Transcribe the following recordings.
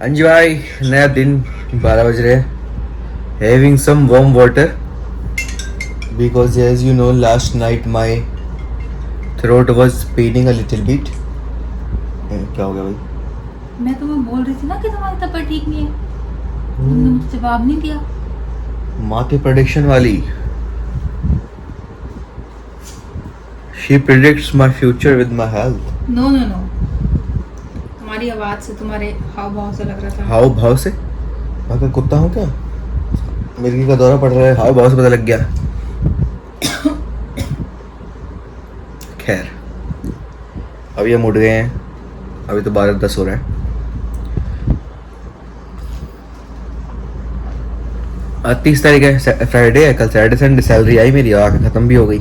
हाँ जी भाई, नया दिन, 12 बज रहे हैं. Having some warm water because as you know last night my throat was paining a little bit. क्या हो गया भाई? मैं तुम्हें बोल रही थी ना कि तुम्हारी तबीयत ठीक नहीं है. तुमने मुझे जवाब नहीं दिया. माँ की प्रेडिक्शन वाली. She predicts my future with my health. No no no, तुम्हारी आवाज से, तुम्हारे हाव भाव से लग रहा था. हाव भाव से? मैं क्या कुत्ता हूँ क्या? मिर्गी का दौरा पड़ रहा है, हाव भाव से पता लग गया. खैर, अभी हम उठ गए हैं. अभी तो 12:10 हो रहा है. आज 30 तारीख है, फ्राइडे है. कल सैटरडे संडे, सैलरी आई मेरी, आके खत्म भी हो गई.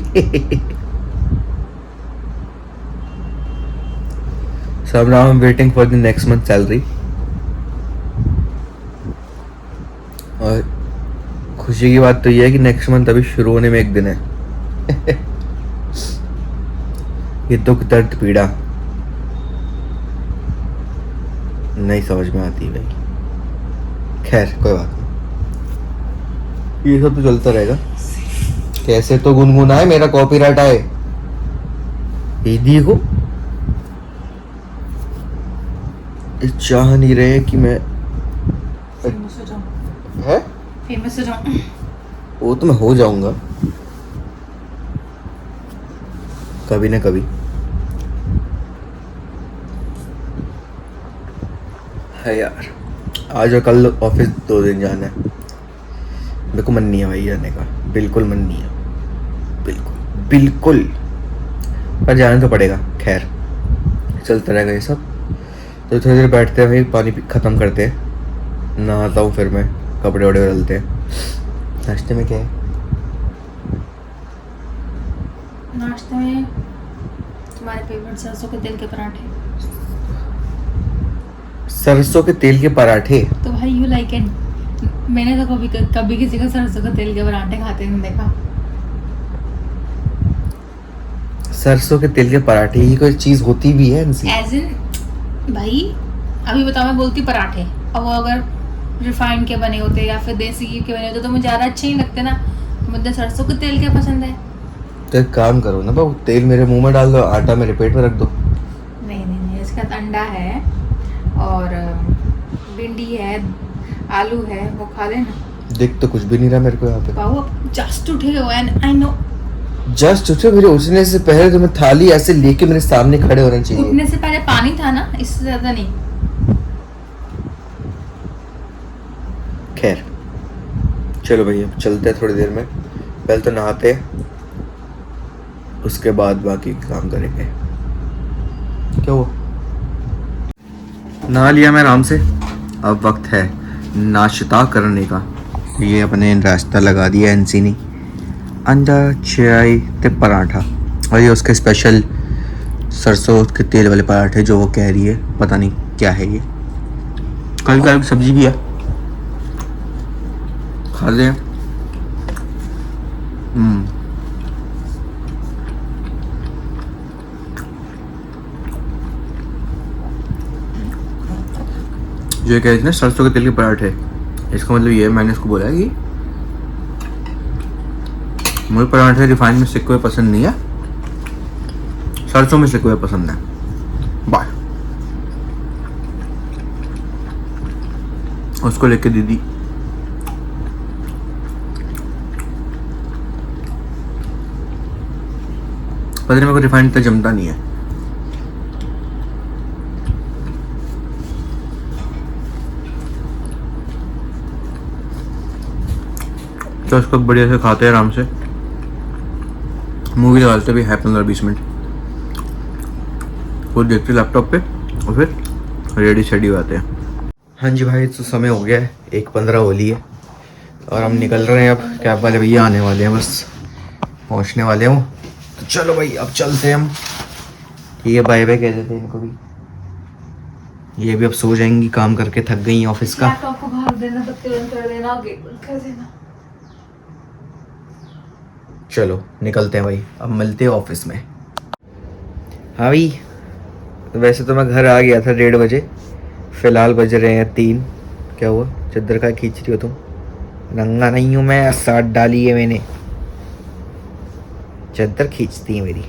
So now I'm waiting for the next month salary. और खुशी की बात तो ये है कि नेक्स्ट मंथ अभी शुरू होने में एक दिन है. ये दुख दर्द पीड़ा नहीं समझ में आती भाई. खैर कोई बात नहीं, ये सब तो चलता रहेगा. कैसे तो गुनगुनाए, मेरा कॉपीराइट आए. दीदी को चाह नहीं रहे कि मैं फेमस हो जाऊं. है. फेमस हो जाऊं. वो तो मैं हो जाऊंगा कभी ना कभी. है यार, आज और कल ऑफिस 2 दिन जाना है. मेरे को मन नहीं है भाई जाने का, बिल्कुल मन नहीं है. बिल्कुल बिल्कुल, पर जाना तो पड़ेगा. खैर चलता रहेगा ये सब. तो थोड़ी देर बैठते हैं भाई, पानी ख़त्म करते हैं, नहाता हूँ, फिर मैं कपड़े वपड़े बदलते हैं. नाश्ते में क्या है? नाश्ते में तुम्हारे फेवरेट सरसों के तेल के पराठे. सरसों के तेल के पराठे? तो भाई यू लाइक इट. मैंने तो कभी किसी को सरसों के तेल के पराठे खाते नहीं देखा. सरसों के तेल के पराठे, ये कोई चीज़ होती भी है इनसे? एज इन भाई, अभी बताओ, मैं बोलती पराठे, अब वो अगर रिफाइंड के बने होते या फिर देसी घी के बने होते तो मुझे ज़्यादा अच्छे नहीं लगते ना. मुझे सरसों के तेल के पसंद है. तो एक काम करो ना बाबू, तेल मेरे मुंह में डाल दो, आटा मेरे पेट में रख दो. नहीं नहीं नहीं, इसके साथ अंडा है और भिंडी है, आलू है, वो खा लेना. देख तो कुछ भी नहीं रहा मेरे को यहाँ पे. बाबू जस्ट उठे हो एंड आई नो. जस्ट उठे? मेरे उठने से पहले तुम्हें थाली ऐसे लेके मेरे सामने खड़े होना चाहिए. उठने से पहले पानी था ना, इससे ज्यादा नहीं. खैर चलो भैया, चलते हैं थोड़ी देर में. पहले तो नहाते हैं, उसके बाद बाकी काम करेंगे. क्या हुआ? नहा लिया मैं आराम से. अब वक्त है नाश्ता करने का. ये अपने रास्ता लगा दिया एनसी ने. अंडा, चाय ते पराठा, और ये उसके स्पेशल सरसों के तेल वाले पराठे जो वो कह रही है. पता नहीं क्या है ये. कल का सब्जी भी है, खा लें. जो कह रही थी ना सरसों के तेल के पराठे, इसका मतलब ये है, मैंने इसको बोला कि मुझे पराठे रिफाइंड में सिके हुए पसंद नहीं है, सरसों में सिके हुए पसंद है. बाय. उसको लेके दीदी पता नहीं, मेरे को रिफाइंड तो जमता नहीं है. तो उसको बढ़िया से खाते हैं आराम से. मूवी लगाते भी है 15-20 मिनट, वो देखते लैपटॉप पे, और फिर रेडी शेडी हो आते हैं. हाँ जी भाई, तो समय हो गया है, 1:15 हो ली है और हम निकल रहे हैं. अब कैब वाले भैया आने वाले हैं, बस पहुंचने वाले हूँ. तो चलो भाई अब चलते हैं हम. ये बाय बाय कह देते हैं इनको भी. ये भी अब सो जाएंगी, काम करके थक गई ऑफिस का. लैपटॉप को भाग देना, बत्ती बंद कर देना, गेट बंद कर देना. चलो निकलते हैं भाई, अब मिलते हैं ऑफिस में. हाँ भाई, वैसे तो मैं घर आ गया था 1:30 बजे, फिलहाल बज रहे हैं 3। क्या हुआ, चद्दर का खींच रही हो तुम? नंगा नहीं हूँ मैं, साथ डाली है मैंने, चद्दर खींचती है मेरी।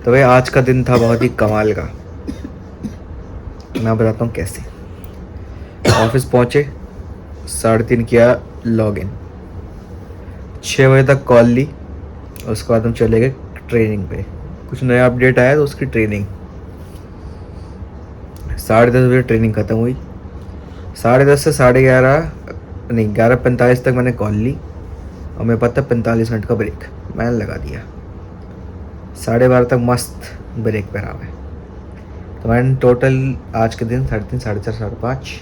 तो भाई आज का दिन था बहुत ही कमाल का। मैं बताता हूँ कैसे। ऑफिस पहुँचे, 3:30 किया लॉग इन, 6 बजे तक कॉल ली, उसके बाद हम चले गए ट्रेनिंग पे। कुछ नया अपडेट आया तो उसकी ट्रेनिंग। 10:30 बजे ट्रेनिंग ख़त्म हुई। 10:30 से 11:30 नहीं 11:45 तक मैंने कॉल ली, और मेरे पास था 45 मिनट का ब्रेक, मैंने लगा दिया। 12:30 तक मस्त ब्रेक पे रहा है। तो मैंने टोटल आज के दिन 3:30, 4:30, 5:30,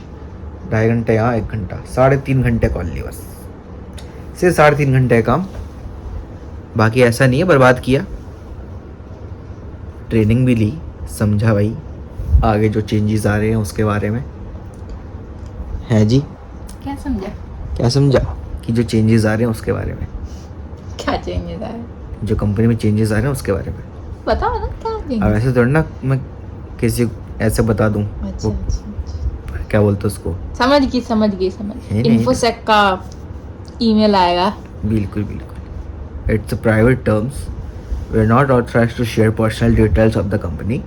2.5 घंटे यहाँ, 1 घंटा, 3.5 घंटे कॉल ली बस। सिर्फ 3.5 घंटे काम, बाकी ऐसा नहीं है बर्बाद किया। ट्रेनिंग भी ली, समझा भाई आगे जो चेंजेस आ रहे हैं उसके बारे में। है जी, क्या समझा? क्या समझा कि जो चेंजेस आ रहे हैं उसके बारे में, क्या चेंजेस आए? जो कंपनी में चेंजेस आ रहे हैं उसके बारे में। बताओ ना क्या अब changes? ऐसे थोड़ा ना मैं किसी को ऐसे बता दूं, अच्छा वो अच्छा क्या बोलते उसको। समझ गई नहीं, नहीं। इन्फोसेक का ईमेल आएगा। बिल्कुल बिल्कुल, it's private terms, we are not authorised to share personal details of the company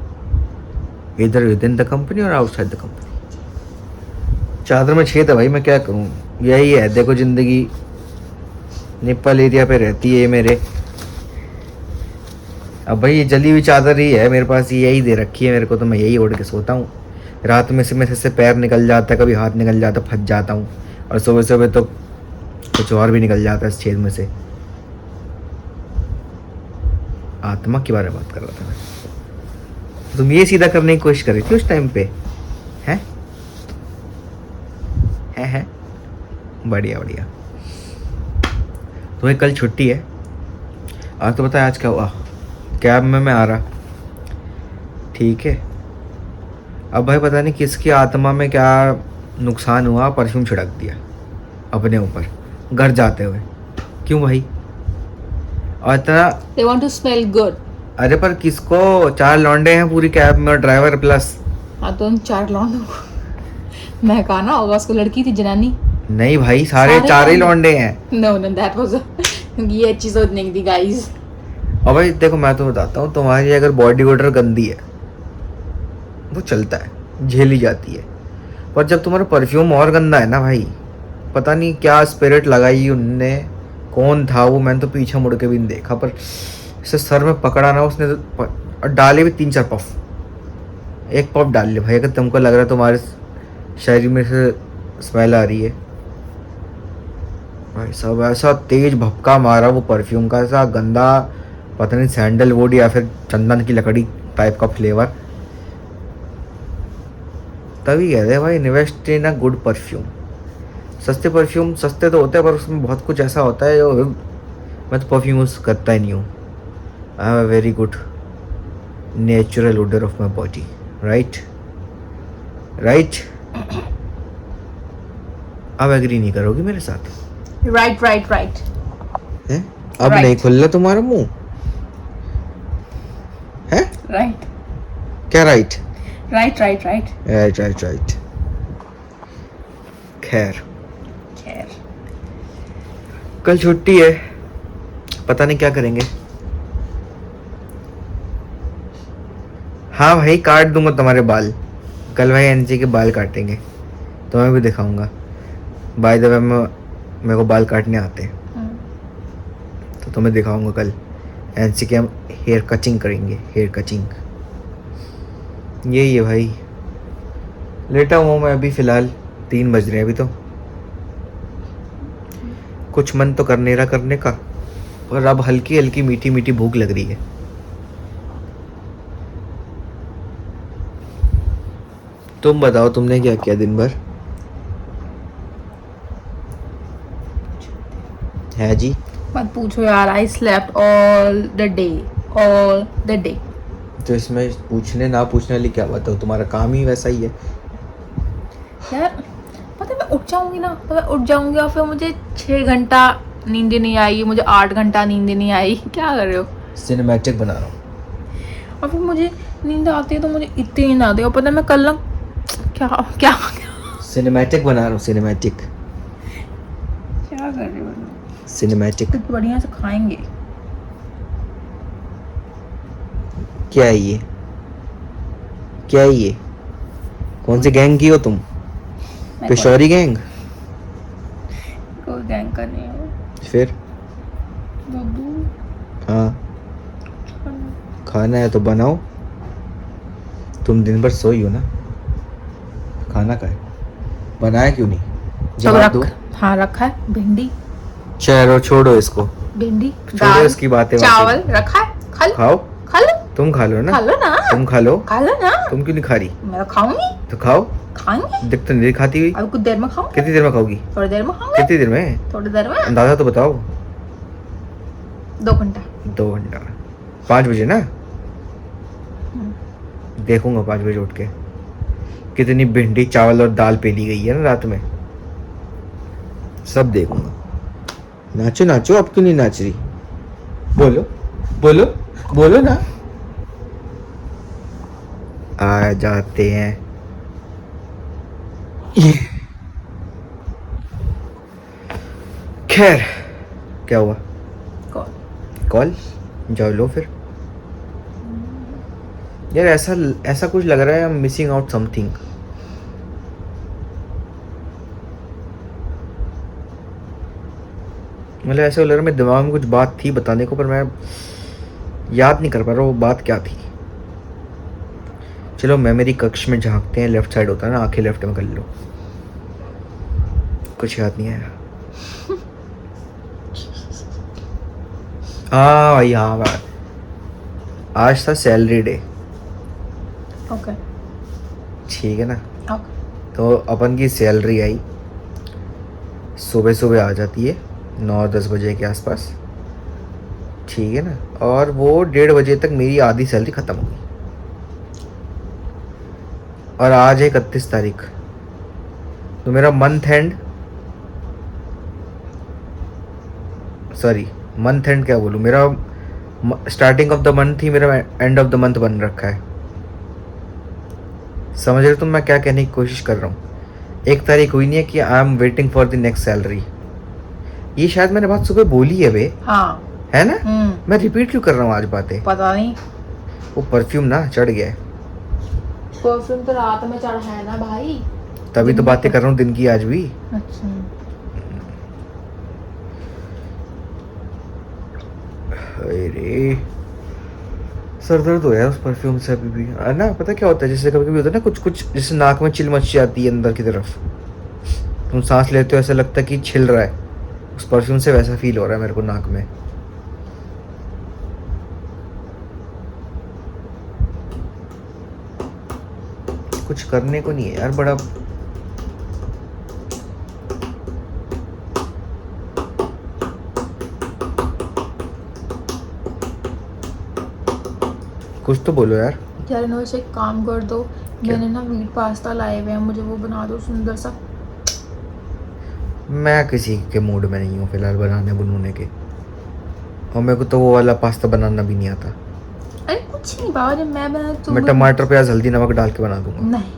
इधर विद इन द कंपनी और आउटसाइड द कंपनी। चादर में छेद है भाई, मैं क्या करूं, यही है। देखो जिंदगी निप्पल एरिया पे रहती है मेरे। अब भाई ये जली हुई चादर ही है मेरे पास, यही दे रखी है मेरे को, तो मैं यही ओढ़ के सोता हूँ। रात में से पैर निकल जाता है, कभी हाथ निकल जाता है, फंस जाता हूँ, और सुबह सुबह तो कुछ और भी निकल जाता है इस छेद में से। आत्मा के बारे में बात कर रहा था मैं। तुम ये सीधा करने की कोशिश कर रही थी उस टाइम पे, हैं? है बढ़िया बढ़िया। तुम्हें कल छुट्टी है, आज तो बताया आज क्या हुआ। कैब में मैं आ रहा, ठीक है। अब भाई पता नहीं किसकी आत्मा में क्या नुकसान हुआ, परफ्यूम छिड़क दिया अपने ऊपर घर जाते हुए। क्यों भाई? और इतना They want to smell good. अरे पर किसको, 4 लौंडे हैं पूरी कैब में और ड्राइवर प्लस। हाँ तो उन 4 लौंडों मैं कहा ना होगा, उसको लड़की थी जनानी। नहीं भाई सारे 4 ही लौंडे हैं। नो दैट वाज ये अच्छी सोच नहीं थी गाइस। और भाई देखो मैं तो बताता हूँ, तुम्हारी अगर बॉडी ओडर गंदी है वो चलता है, झेली जाती है, पर जब तुम्हारा परफ्यूम और गंदा है ना भाई, पता नहीं क्या स्पिरिट लगाई उनने, कौन था वो, मैंने तो पीछे मुड़ के भी नहीं देखा, पर इसे सर में पकड़ा ना उसने तो, और डाले भी 3-4 पफ। एक पफ डाल ले भाई अगर तुमको लग रहा है तुम्हारे शरीर में से स्मेल आ रही है। भाई सब ऐसा तेज भपका मारा वो परफ्यूम का, ऐसा गंदा, पता नहीं सैंडलवुड या फिर चंदन की लकड़ी टाइप का फ्लेवर। तभी कहते हैं भाई invest in a good perfume. सस्ते परफ्यूम सस्ते तो होते हैं, पर उसमें बहुत कुछ ऐसा होता है जो मैं तो परफ्यूम यूज़ करता ही नहीं हूँ। I have a very good natural odour of my body, right. अब एग्री नहीं करोगी मेरे साथ? राइट हैं? अब नहीं खुल रहा तुम्हारा मुंह है? राइट क्या राइट? राइट। खैर कल छुट्टी है, पता नहीं क्या करेंगे। हाँ भाई काट दूंगा तुम्हारे बाल, कल भाई एनजी के बाल काटेंगे, तुम्हें भी दिखाऊंगा। बाय द वे मेरे को बाल काटने आते हैं, तो तुम्हें दिखाऊंगा कल एनसी के हम हेयर कचिंग करेंगे, हेयर कचिंग। यही है भाई, लेटा हूँ मैं अभी फ़िलहाल, 3 बज रहे हैं अभी तो। कुछ मन तो कर नहीं रहा करने का, पर अब हल्की हल्की मीठी मीठी भूख लग रही है। तुम बताओ तुमने क्या किया दिन भर? है जी, मत पूछो यार, I slept all the day. तो इसमें पूछने ना पूछने वाली क्या बात है, तुम्हारा काम ही वैसा ही है यार। पता है मैं उठ जाऊंगी ना, तो मैं उठ जाऊंगी और फिर मुझे 6 घंटा नींद नहीं आई, मुझे 8 घंटा नींद नहीं आई। क्या कर रहे हो? सिनेमैटिक बना रहा हूँ। और फिर मुझे नींद आती है तो मुझे इतनी नींद आती है। और पता है मैं कल ना क्या क्या सिनेमैटिक बना रहा हूँ, सिनेमैटिक क्या कर रहे हो? सिनेमैटिक। कुछ बढ़िया से खाएंगे। क्या है ये? क्या है ये? कौन सी गैंग की हो तुम? मैं पेशौरी गैंग? कोई गैंग का नहीं हूँ फिर? बब्बू। हाँ, खाना है तो बनाओ। तुम दिन भर सोई हो ना, खाना का है, बनाया क्यों नहीं? जवाब दो। हाँ रखा है भिंडी। चलो छोड़ो इसको, भिंडी छोड़ो दाल इसकी बातें। चावल रखा है। खा लो खाओ, खा लो तुम खा लो ना, खा लो ना तुम खा लो। खा लो ना। तुम क्यों नहीं खा रही? मैं तो खाऊंगी। तो खाओ। खाएंगे दिख तो नहीं खाती हुई। अभी कुछ देर में खाऊंगी। कितनी देर में खाओगी? थोड़ी देर में खाऊंगी। कितनी देर में? थोड़ी देर में। अंदाजा तो बताओ। 2 घंटा। 2 घंटा। 5 बजे ना? देखूंगा 5 बजे उठ के कितनी भिंडी चावल और दाल पेली गई है ना रात में, सब देखूंगा। नाचो नाचो, अब क्यों नहीं नाच रही? बोलो बोलो बोलो ना। आ जाते हैं ये। खैर, क्या हुआ? कॉल जाओ लो फिर। यार ऐसा ऐसा कुछ लग रहा है, I am missing out something. मतलब ऐसा लग रहा है मेरे दिमाग में कुछ बात थी बताने को, पर मैं याद नहीं कर पा रहा वो बात क्या थी। चलो मेमोरी कक्ष में झांकते हैं, लेफ्ट साइड होता है ना, आंखें लेफ्ट में कर लो। कुछ याद नहीं आया। हाँ भाई, हाँ भाई, आज था सैलरी डे। ओके ठीक है ना? ओके। तो अपन की सैलरी आई, सुबह सुबह आ जाती है 9-10 बजे के आसपास, ठीक है ना? और वो 1:30 बजे तक मेरी आधी सैलरी ख़त्म हो गई। और आज है 31 तारीख, तो मेरा month and, sorry month and क्या बोलूँ, मेरा स्टार्टिंग ऑफ द मंथ ही मेरा एंड ऑफ द मंथ बन रखा है। समझ रहे हो तुम मैं क्या कहने की कोशिश कर रहा हूँ? 1 तारीख हुई नहीं है कि I am waiting for the next salary. ये शायद मैंने बात सुबह बोली है बे, हाँ है ना? मैं रिपीट क्यों कर रहा हूँ आज बातें? पता नहीं। वो परफ्यूम ना चढ़ गया है, परफ्यूम तो रात में चढ़ा है ना भाई, तभी तो बातें कर रहा हूँ दिन की आज भी। अच्छा अरे सर दर्द हो यार उस परफ्यूम से अभी भी। ना पता क्या होता है, जैसे कभी कभी होता है ना कुछ कुछ, जैसे नाक में चिल मच जाती है अंदर की तरफ, तुम सांस लेते हो ऐसा लगता है कि छिल रहा है, उस परफ्यूम से वैसा फील हो रहा है मेरे को नाक में। कुछ करने को नहीं है यार, बड़ा कुछ तो बोलो यार। यार इन्होंने से एक काम कर दो, मैंने ना वीट पास्ता लाए हुए हैं, मुझे वो बना दो सुंदर सा। मैं किसी के मूड में नहीं हूँ फिलहाल बनाने बनूने के, और मेरे को तो वो वाला पास्ता बनाना भी नहीं आता। अरे कुछ नहीं बाबा, जब मैं बना तो मैं टमाटर प्याज हल्दी नमक डाल के बना दूंगा। नहीं,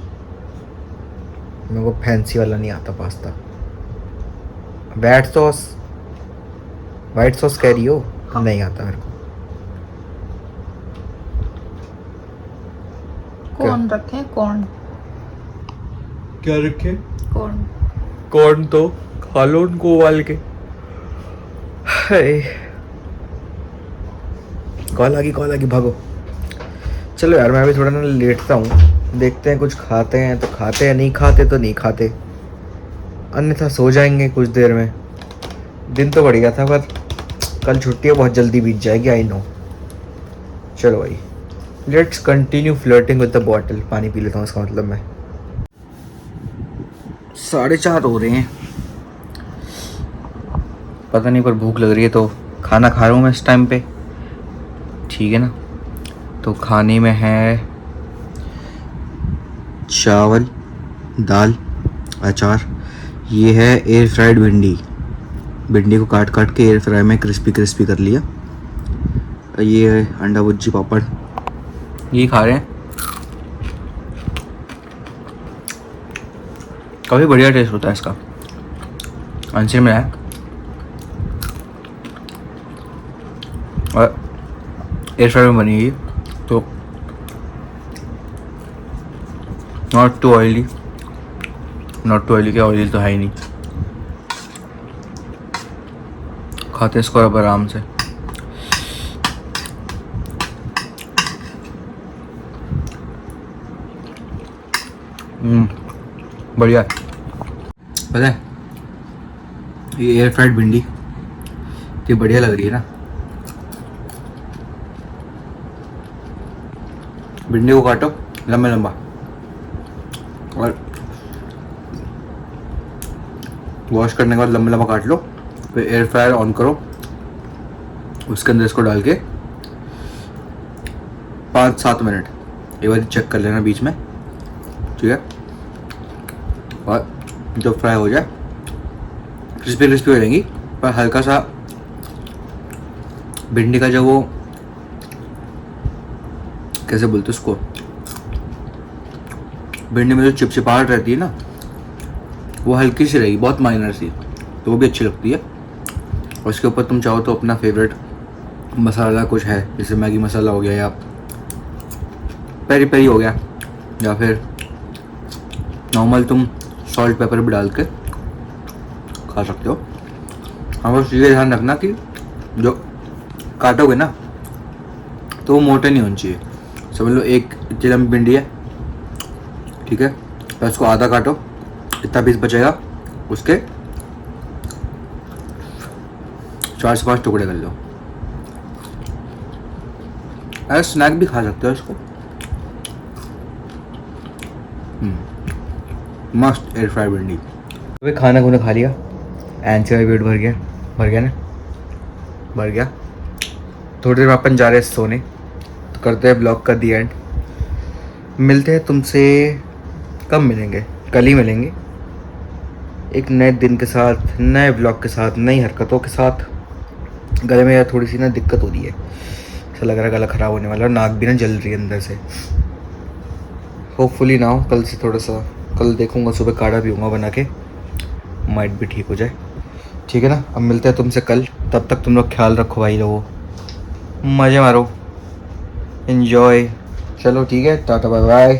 मेरे को फैंसी वाला नहीं आता पास्ता। वाइट सॉस कह रही हो? हाँ। नहीं आता मेरे को। कॉर्न रखे कॉर्न। क्या रखे? कॉर्न। कॉर्न तो खा लो उनको उबाल के। कॉल आ गई भागो। चलो यार मैं भी थोड़ा ना लेटता हूँ, देखते हैं कुछ खाते हैं तो खाते हैं, नहीं खाते तो नहीं खाते, अन्यथा सो जाएंगे कुछ देर में। दिन तो बढ़िया था, पर कल छुट्टी है, बहुत जल्दी बीत जाएगी, आई नो। चलो भाई, let's continue flirting with the bottle. पानी पी लेता हूँ, इसका मतलब मैं। 4:30 हो रहे हैं, पता नहीं, पर भूख लग रही है तो खाना खा रहा हूँ मैं इस टाइम पे, ठीक है ना? तो खाने में है चावल, दाल, अचार। ये है एयर फ्राइड भिंडी को काट काट के एयर फ्राई में क्रिस्पी कर लिया। ये है अंडा भुर्जी पापड़, ये खा रहे हैं। काफ़ी बढ़िया टेस्ट होता है इसका। आंसर में है और एयर फ्रायर में बनी हुई तो नॉट टू ऑयली क्या ऑयली तो है ही नहीं। खाते इसको अब आराम से। बढ़िया। पता है ये एयर फ्राइड भिंडी ये बढ़िया लग रही है ना। भिंडी को काटो लंबा लंबा और वॉश करने के बाद लंबा लंबा काट लो, फिर एयर फ्रायर ऑन करो, उसके अंदर इसको डाल के 5-7 मिनट एक बार चेक कर लेना बीच में, ठीक है। और जब फ्राई हो जाए क्रिस्पी क्रिस्पी हो जाएंगी, पर हल्का सा भिंडी का जो वो कैसे बोलते उसको, भिंडी में जो चिपचिपाहट रहती है ना वो हल्की सी रहेगी, बहुत माइनर सी, तो वो भी अच्छी लगती है। और उसके ऊपर तुम चाहो तो अपना फेवरेट मसाला कुछ है, जैसे मैगी मसाला हो गया या पेरी पेरी हो गया, या फिर नॉर्मल तुम सॉल्ट पेपर भी डाल के खा सकते हो। हाँ बस ये ध्यान रखना कि जो काटोगे ना तो वो मोटे नहीं होने चाहिए। समझ लो एक इतनी लंबी भिंडी है, ठीक है, तो इसको आधा काटो, इतना पीस बचेगा, उसके 4 से 5 टुकड़े कर लो। ऐसा स्नैक भी खा सकते हो इसको। मस्त एयर फ्राई भिंडी। अभी खाना खुना खा लिया, एंड से पेट भर गया ना, भर गया। थोड़ी देर में अपन जा रहे हैं सोने, तो करते हैं ब्लॉग का दी एंड। मिलते हैं तुमसे, कब मिलेंगे? कल ही मिलेंगे, एक नए दिन के साथ, नए ब्लॉग के साथ, नई हरकतों के साथ। गले में यार थोड़ी सी ना दिक्कत हो रही है, ऐसा लग रहा है गला ख़राब होने वाला, नाक भी ना जल रही है अंदर से। होपफुली ना हो, कल से थोड़ा सा, कल देखूंगा सुबह काढ़ा पीऊँगा बना के, माइट भी ठीक हो जाए, ठीक है ना। अब मिलते हैं तुमसे कल, तब तक तुम लोग ख्याल रखो भाई लोगों, मज़े मारो, एंजॉय। चलो ठीक है, टाटा बाय बाय।